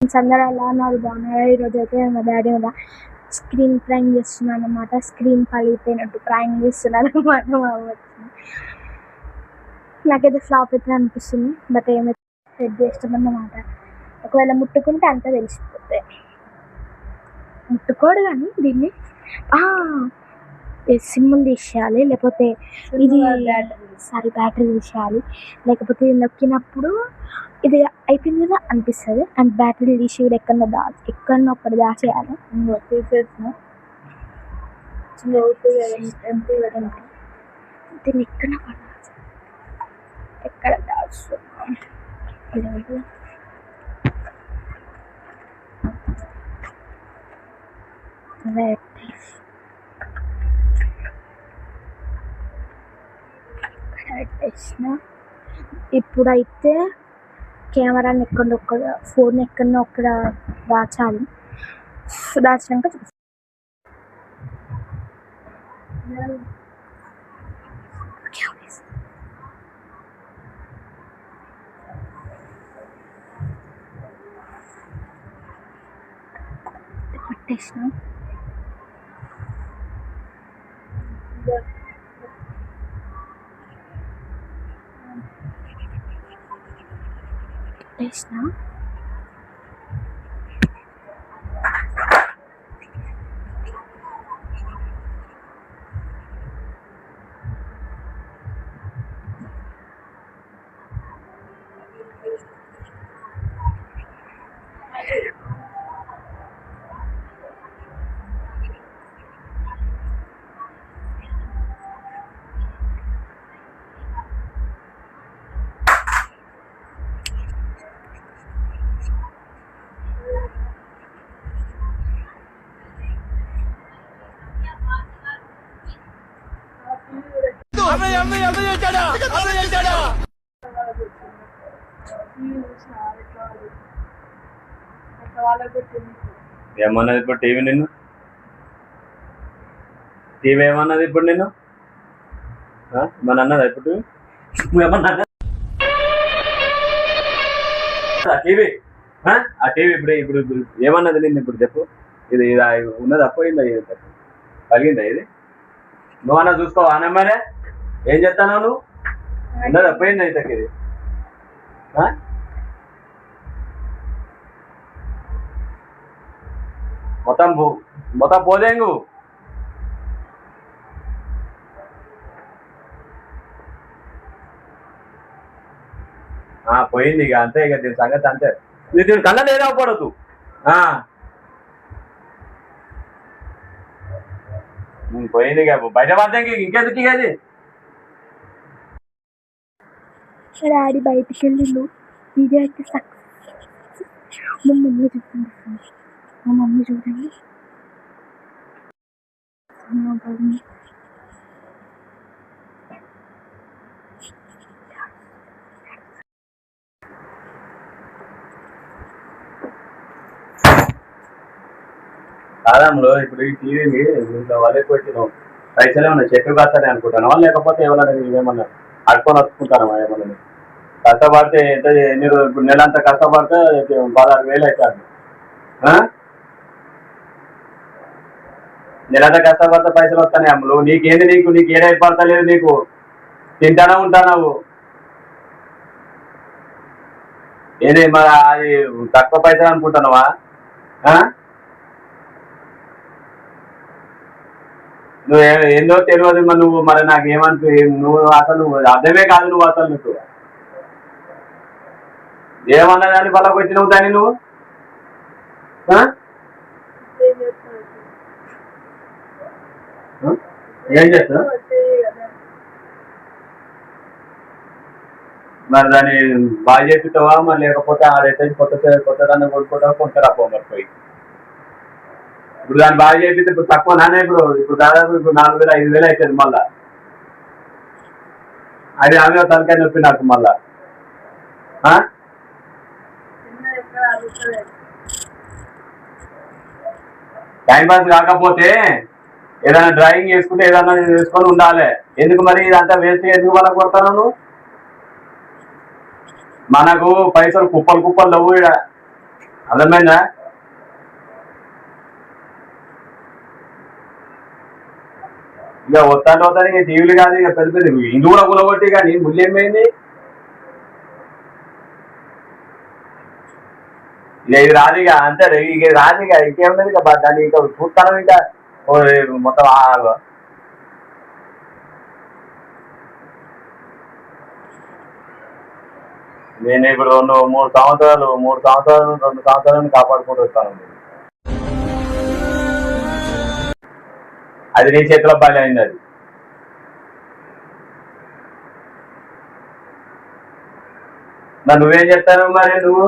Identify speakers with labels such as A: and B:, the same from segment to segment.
A: అందరూ ఎలా ఉన్నారు, బాగున్నారా? ఈరోజు అయితే మా డాడీ మీద స్క్రీన్ ప్రాంక్ చేస్తున్నాను అనమాట. స్క్రీన్ పలిగిపోయినట్టు ప్రాంక్ చేస్తున్నాను అనమాట. మా అమ్మ నాకైతే ఫ్లాప్ అయితే అనిపిస్తుంది, బట్ ఏమైతే సెట్ చేస్తామన్నమాట. ఒకవేళ ముట్టుకుంటే అంతా తెలిసిపోతాయి. ముట్టుకోడు కానీ దీన్ని సిమ్ములు తీసేయాలి, లేకపోతే ఇది బ్యాటరీ తీసేయాలి, లేకపోతే నొక్కినప్పుడు ఇది అయిపోయింది కదా అనిపిస్తుంది. అండ్ బ్యాటరీ తీసి కూడా ఎక్కడన్నా ఒక్కటి దాచేయాలి. తీసేసిన దీన్ని ఎక్కడ దాచుతున్నాం పెట్టేసిన. ఇప్పుడైతే కెమెరాని ఎక్కడొక్కడ, ఫోన్ ఎక్కడో ఒక్కడ దాచాలి. దాచినాక పెట్టేసిన.
B: ఏమన్నది ఇప్పుడు టీవీ నిన్ను? టీవీ ఏమన్నది ఇప్పుడు నిన్ను? మన అన్నదా ఇప్పుడు ఏమన్నా? టీవీ ఆ టీవీ ఇప్పుడు ఏమన్నది నిన్ను? ఇప్పుడు చెప్పు. ఇది ఉన్నదా పోయిందా? కలిగిందా? ఇది నువ్వన్నా చూసుకోవా అన్నమ్మరే? ఏం చెప్తాను నువ్వు? ఉన్నదా పోయిందా ఇంతకి? ఇది మొత్తం పోదేంగు. పోయింది ఇక, అంతే ఇక దీని సంగతి అంతే. దీని కళ్ళ లేదా పడదు. పోయింది ఇక, బయట పడితే ఇంకెందుకు ఇక అది.
A: డాడీ బయటికి వెళ్ళిండు, వీడియో అయితే మా మమ్మీ చూడండి, మా మమ్మీ చూడండి.
B: కాదంలో ఇప్పుడు ఈ టీవీని ఇంట్లో వాళ్ళకి పెట్టినాం, పైసలు ఏమన్నా చెట్టు కాస్తానే అనుకుంటాను, లేకపోతే ఏమన్నా ఏమన్నా అడుకొని వచ్చుకుంటాను ఏమన్నా? కష్టపడితే ఎంత ఎన్ని రోజులు, ఇప్పుడు నెలంతా కష్టపడితే 16,000 అవుతుంది. నెలంతా కష్టపడితే పైసలు వస్తానే అమ్ములు. నీకేంది? నీకు ఏదైతే పడతలేదు, నీకు తింటానే ఉంటావు. ఏది మరి అది తక్కువ పైసలు అనుకుంటున్నావా? నువ్వు ఏందో తెలియదు మరి. నువ్వు మరి నాకు నువ్వు అసలు అర్థమే కాదు. నువ్వు అసలు నీకు ఏమన్నా కానీ పళ్ళకి వచ్చినావు దాన్ని నువ్వు. ఏం చేస్తావు మరి? దాన్ని బాగా చేపిస్తావా మరి, లేకపోతే ఆడైతే కొత్త దాన్ని కొనుక్కుంటావా? కొంటారా పో మరి పోయి. ఇప్పుడు దాన్ని బాగా చేపిస్తే ఇప్పుడు తక్కువ నానే. ఇప్పుడు దాదాపు ఇప్పుడు 4,000 5,000 అవుతుంది మళ్ళా. అది ఆమె తలకాయ నొప్పి నాకు మళ్ళా. టైం పాస్ కాకపోతే ఏదైనా డ్రాయింగ్ చేసుకుంటే ఏదైనా చేసుకొని ఉండాలి. ఎందుకు మరి ఇదంతా వేస్ట్? ఎందుకు వాళ్ళకి కొడతాను నువ్వు? మనకు పైసలు కుప్పలు లేవు. అర్థమైందా? ఇక వస్తాను ఇక టీవీలు కాదు, ఇక పెద్ద పెద్ద ఇల్లు కూడా కొనగొట్టి కానీ ముళ్ళు ఏమైంది? ఇక ఇది రాదు, ఇక అంతే, ఇక రాదు, ఇక ఇంకేమున్నది, ఇక దాన్ని ఇంకా చూస్తాను ఇంకా మొత్తం నేను ఇప్పుడు 2 సంవత్సరాలు 2 సంవత్సరాలను కాపాడుకుంటూ వస్తాను. అది నీ చేతిలో పని అయింది. అది మరి నువ్వేం చెప్తాను? మరి నువ్వు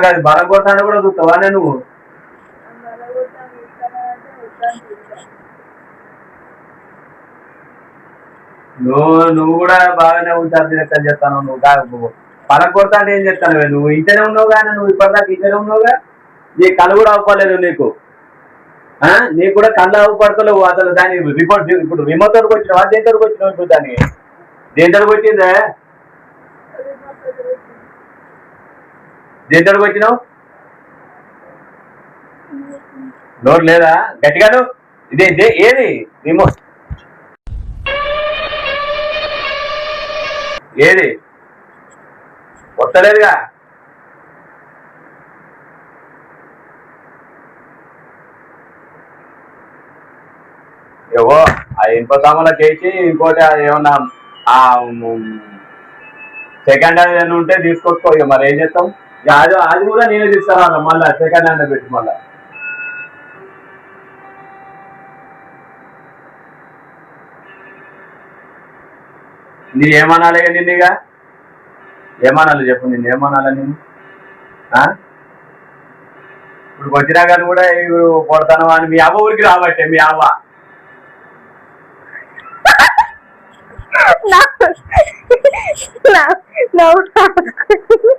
B: అది బలం కొట్టాను కూడా చూస్తావానే నువ్వు? నువ్వు కూడా బాగానే ఉంటారు లెక్కలు చెప్తాను. నువ్వు పలం కొడతా అంటే ఏం చెప్తాను? నువ్వు ఇంటనే ఉన్నావు కానీ, నువ్వు ఇప్పటిదాకా ఇంటనే ఉన్నావుగా. నీ కళ్ళు కూడా అవ్వలేదు నీకు. నీకు కూడా కళ్ళు అవ్వపడతలేవు అసలు. దాని రిపోర్ట్ ఇప్పుడు రిమోట్ వరకు వచ్చినావా? దేని వరకు వచ్చినావు? ఇప్పుడు దానికి దేని వరకు వచ్చిందే? దేని వరకు వచ్చినావు? నోట్ లేదా? గట్టిగాను ఇదే ఏది రిమోట్? ఏది వస్తలేదుగా? ఏవో ఆ ఇనుప సామాన్లకు వేసి ఇంకోటి ఏమన్నా సెకండ్ హ్యాండ్ ఏమైనా ఉంటే తీసుకొచ్చుకో. ఇక మరి ఏం చేస్తాం? ఇక అది కూడా నేనే తీసుకురాను మళ్ళీ, సెకండ్ హ్యాండ్ పెట్టి మళ్ళా. నీ ఏమనాలి నిన్ను? ఇక ఏమనాలి చెప్పు? నిన్ను ఏమనాలి నేను? ఇప్పుడు వచ్చినా కానీ కూడా కొడతాను అని మీ అవ్వ ఊరికి రాబట్టే. మీ అవ్వ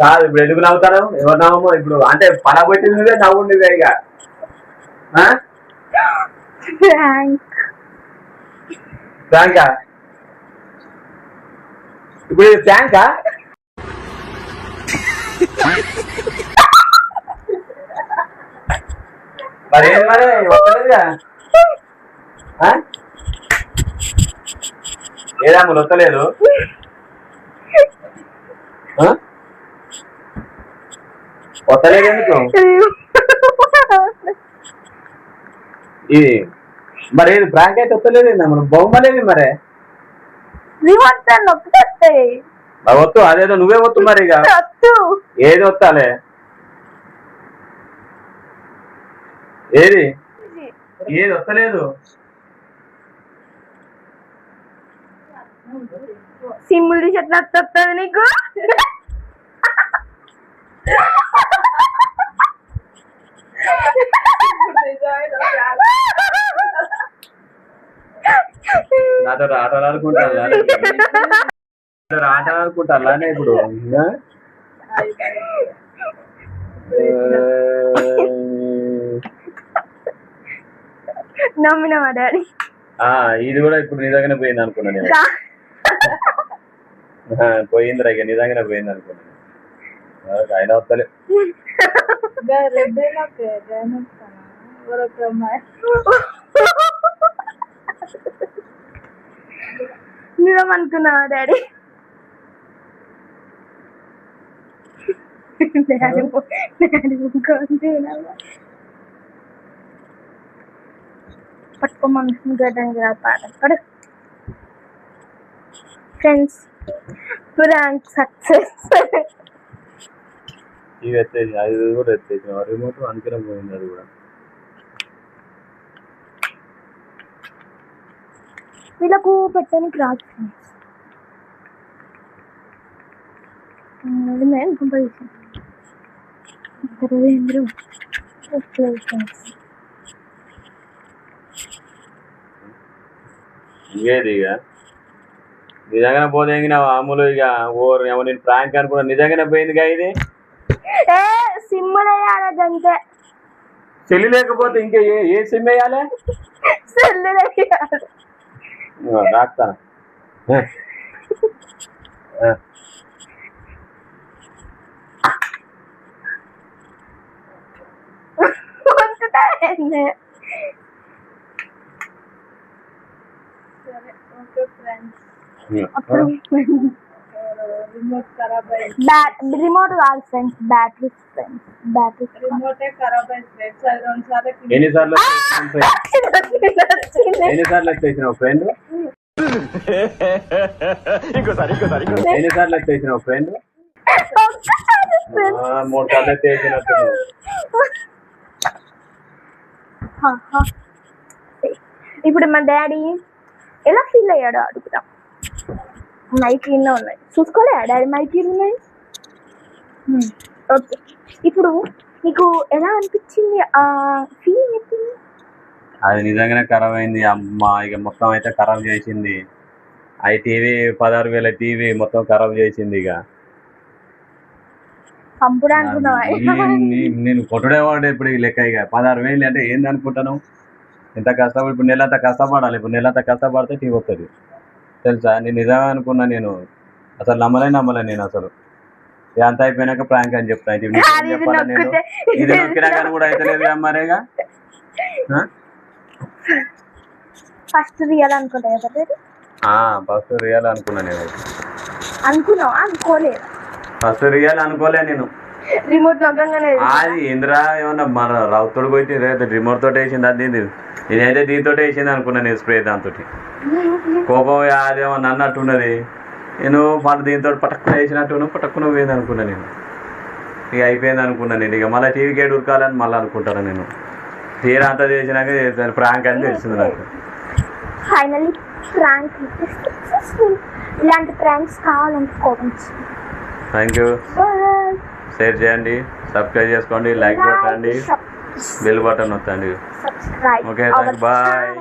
B: కాదు. ఇప్పుడు ఎందుకు నవ్వుతాను? ఎవరు నవ్వమో? ఇప్పుడు అంటే పడగొట్టింది నువ్వే, నవ్వుండివే. ఇక ఫ్రాంకా? ఇప్పుడు ఇది ఫ్రాంకా? మరి ఏం మరి వస్తలేదుగా? ఏదా మరి వస్తలేదు? వస్తలేదు ఎందుకు? ఇది మరి ఏది ఫ్రాంక్ అయితే వస్తలేదు? మనం బొమ్మలేవి మరి వద్దు. అదేదో నువ్వే వద్దు మరి. ఇక ఏది వస్తాలే? ఏది వస్తలేదు?
A: సిమ్ములు చెట్ల వస్తుంది నీకు.
B: నాతో ఆటలు ఆడుకుంటారా? ఆటలు ఆడుకుంటారా ఇప్పుడు?
A: నమ్మినవా డాడీ?
B: ఇది కూడా ఇప్పుడు నిజంగానే పోయింది అనుకున్నా నేను. పోయిందిరా, ఇక నిజంగానే పోయింది అనుకున్నాను. ఆయన వస్తలే.
A: నిజం అనుకున్నావా డాడీ? పట్టుకోమని పాట ఫ్రెండ్స్. Prank success.
B: ఇవి ఎత్తేసి అది కూడా ఎత్తేసిన రిమోట్ అనుకునే పోయింది. అది కూడా
A: వీళ్ళకు పెట్టడానికి రాదు ఫ్రెండ్స్. కంపోజిషన్
B: ఇంకేది ఇక నిజంగానే పోతే మామూలు. ఇక నేను ప్రాంక్ అనుకున్నా, నిజంగానే పోయిందిగా. ఇది
A: సిమ్ వేయాలంటే
B: సెల్లు లేకపోతే ఇంకా ఏ సిమ్ వేయాలి?
A: సెల్లు
B: రాస్తాను.
A: రిమోట్ కాదు ఫ్రెండ్స్, బ్యాటరీ ఫ్రెండ్స్, బ్యాటరీ
C: రిమోటే ఖరాబ్ అయింది ఫ్రెండ్స్. అది 2 సార్లు
B: ఎన్నిసార్లు వచ్చేసినావు ఫ్రెండ్? ఎన్నిసార్లు వచ్చేసినావు ఫ్రెండ్? 3 సార్లు వచ్చేసినట్టు.
A: ఇప్పుడు మా డాడీ ఎలా ఫీల్ అయ్యాడో అడుగుతాం. మైకీలో ఉన్నాయి, చూసుకోలే డాడీ మైకీలు ఉన్నాయి. ఓకే, ఇప్పుడు నీకు ఎలా అనిపించింది ఆ ఫీలింగ్? ఎప్పుడు
B: అది నిజంగానే ఖరాబ్ అయింది అమ్మ. ఇక మొత్తం అయితే ఖరాబ్ చేసింది. అది టీవీ 16,000 టీవీ మొత్తం ఖరాబ్ చేసింది. ఇక
A: పంపుడా అనుకున్నావా?
B: నేను కొట్టుడేవాడు ఇప్పుడు ఈ లెక్క. ఇక 16,000 అంటే ఏంది అనుకుంటాను? ఎంత కష్టపడి ఇప్పుడు నెలంతా కష్టపడాలి. ఇప్పుడు నెలంతా కష్టపడితే టీవీ వస్తుంది తెలుసా? నేను నిజంగా అనుకున్నా. నేను అసలు నమ్మలే నేను అసలు. అంత అయిపోయినాక ప్రాంక్ అని చెప్తాను. ఇది చెప్పాలా నేను? ఇది నొక్కినా కానీ కూడా అయితే లేదు మరేగా.
A: ఫస్ట్ రియల్ అనుకుంటా.
B: ఫస్ట్ రియల్ అనుకున్నా నేను.
A: అనుకున్నావా? అనుకోలేదు.
B: ఫస్ట్ రియల్ అనుకోలే నేను.
A: రిమోట్ నొక్కగానే
B: అది ఇంద్రా ఏమన్నా మన రౌతుడు పోయి రిమోట్ తోటి వేసింది. అది ఇదైతే దీంతో వేసింది అనుకున్నా నేను. స్ప్రే దాంతో కోపం అదేమన్నా అన్నట్టున్నది. నేను దీంతో పటక్కున వేసినట్టు పటక్కున పోయింది అనుకున్నా నేను. ఇక అయిపోయింది అనుకున్నా నేను. ఇక మళ్ళీ టీవీకి ఏడు ఉరకాలని మళ్ళీ అనుకుంటాను నేను. తీరా అంతా చేసినాక ప్రాంక్ అని తెలిసింది నాకు.
A: Finally prank successful. ఇలాంటి ప్రాంక్స్ కావాలంటే కామెంట్స్.
B: Thank you. షేర్ చేయండి, సబ్స్క్రైబ్ చేసుకోండి, లైక్ కొట్టండి, బెల్ బటన్ నొక్కండి. Okay, thank bye.